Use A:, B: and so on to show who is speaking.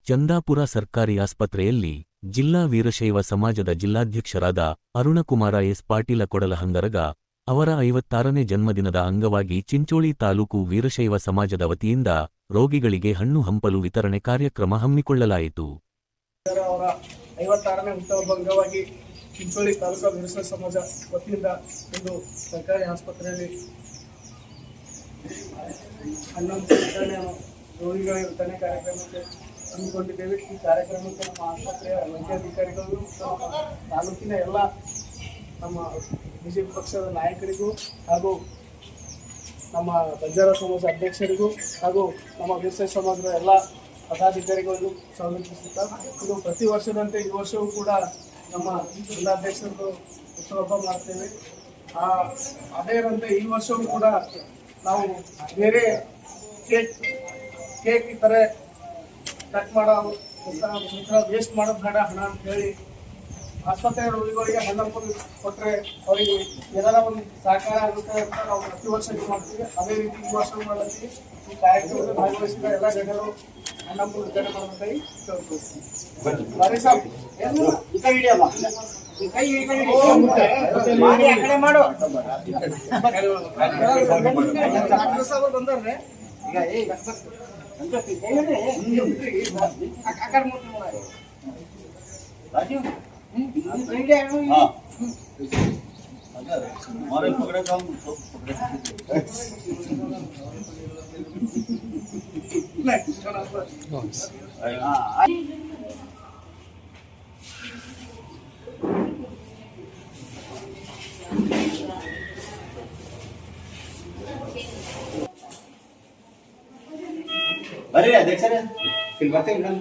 A: ಚಂದಾಪುರ ಸರ್ಕಾರಿ ಆಸ್ಪತ್ರೆಯಲ್ಲಿ ಜಿಲ್ಲಾ ವೀರಶೈವ ಸಮಾಜದ ಜಿಲ್ಲಾಧ್ಯಕ್ಷರಾದ ಅರುಣಕುಮಾರ ಎಸ್ ಪಾಟೀಲ ಕೊಡಲಹಂಗರಗ ಅವರ 56ನೇ ಜನ್ಮದಿನದ ಅಂಗವಾಗಿ ಚಿಂಚೋಳಿ ತಾಲೂಕು ವೀರಶೈವ ಸಮಾಜದ ವತಿಯಿಂದ ರೋಗಿಗಳಿಗೆ ಹಣ್ಣು ಹಂಪಲು ವಿತರಣೆ ಕಾರ್ಯಕ್ರಮ ಹಮ್ಮಿಕೊಳ್ಳಲಾಯಿತು.
B: ಅವರ 56ನೇ ಹುಟ್ಟುಹಬ್ಬದ ಅಂಗವಾಗಿ ಚಿಂಚೋಳಿ ತಾಲೂಕು ವೀರಶೈವ ಸಮಾಜ ವತಿಯಿಂದ ಇಂದು ಸರ್ಕಾರಿ ಆಸ್ಪತ್ರೆಯಲ್ಲಿ ಹಣ್ಣು ವಿತರಣೆಯನ್ನು ರೋಗಿಗಳಿಗೆ ವಿತರಣೆ ಕಾರ್ಯಕ್ರಮಕ್ಕೆ ಹಮ್ಮಿಕೊಂಡಿದ್ದೇವೆ. ಈ ಕಾರ್ಯಕ್ರಮಕ್ಕೆ ನಮ್ಮ ಆಸ್ಪತ್ರೆಯ ವೈದ್ಯಾಧಿಕಾರಿಗಳು ತಾಲೂಕಿನ ಎಲ್ಲ ನಮ್ಮ ಬಿಜೆಪಿ ಪಕ್ಷದ ನಾಯಕರಿಗೂ ಹಾಗೂ ನಮ್ಮ ಬಂಜಾರ ಸಮಾಜ ಅಧ್ಯಕ್ಷರಿಗೂ ಹಾಗೂ ನಮ್ಮ ವೀರಶೈವ ಸಮಾಜದ ಎಲ್ಲ ಪದಾಧಿಕಾರಿಗಳಿಗೂ ಸ್ವಾಗತಿಸುತ್ತಾ, ಇದು ಪ್ರತಿ ವರ್ಷದಂತೆ ಈ ವರ್ಷವೂ ಕೂಡ ನಮ್ಮ ಜಿಲ್ಲಾಧ್ಯಕ್ಷರು ಹುಟ್ಟುಹಬ್ಬ ಮಾಡ್ತೇವೆ. ಅದೇರಂತೆ ಈ ವರ್ಷವೂ ಕೂಡ ನಾವು ಬೇರೆ ಕೇಕ್ ಈ ಥರ ಕಟ್ ಮಾಡೋ ವೇಸ್ಟ್ ಮಾಡೋದು ಬೇಡ ಹಣ ಅಂತ ಹೇಳಿ ಆಸ್ಪತ್ರೆ ರೋಗಿಗಳಿಗೆ ಹಣ ಕೊಟ್ಟರೆ ಅವರಿಗೆ ಏನಾರ ಒಂದು ಸಹಕಾರ ಆಗುತ್ತೆ ಅಂತ ನಾವು ಪ್ರತಿ ವರ್ಷ ಇದು ಮಾಡ್ತೀವಿ. ಅದೇ ರೀತಿ ಈ ವರ್ಷ ಮಾಡಲಿಕ್ಕೆ ಈ ಕಾರ್ಯಕ್ರಮದಲ್ಲಿ ಭಾಗವಹಿಸಿದ ಎಲ್ಲ ಜನರು ಹಣ ವಿತರಣೆ ಮಾಡಬೇಕಾಗಿ ಕೇಳ್ಕೊಳ್ತೀವಿ. ಸಾಬ್ ಬಂದ್ರೆ ಈಗ
C: ಬರ್ರಿ ಅಧ್ಯಕ್ಷರೇ, ಇಲ್ಲಿ ಬರ್ತೇವೆ ನಾನು.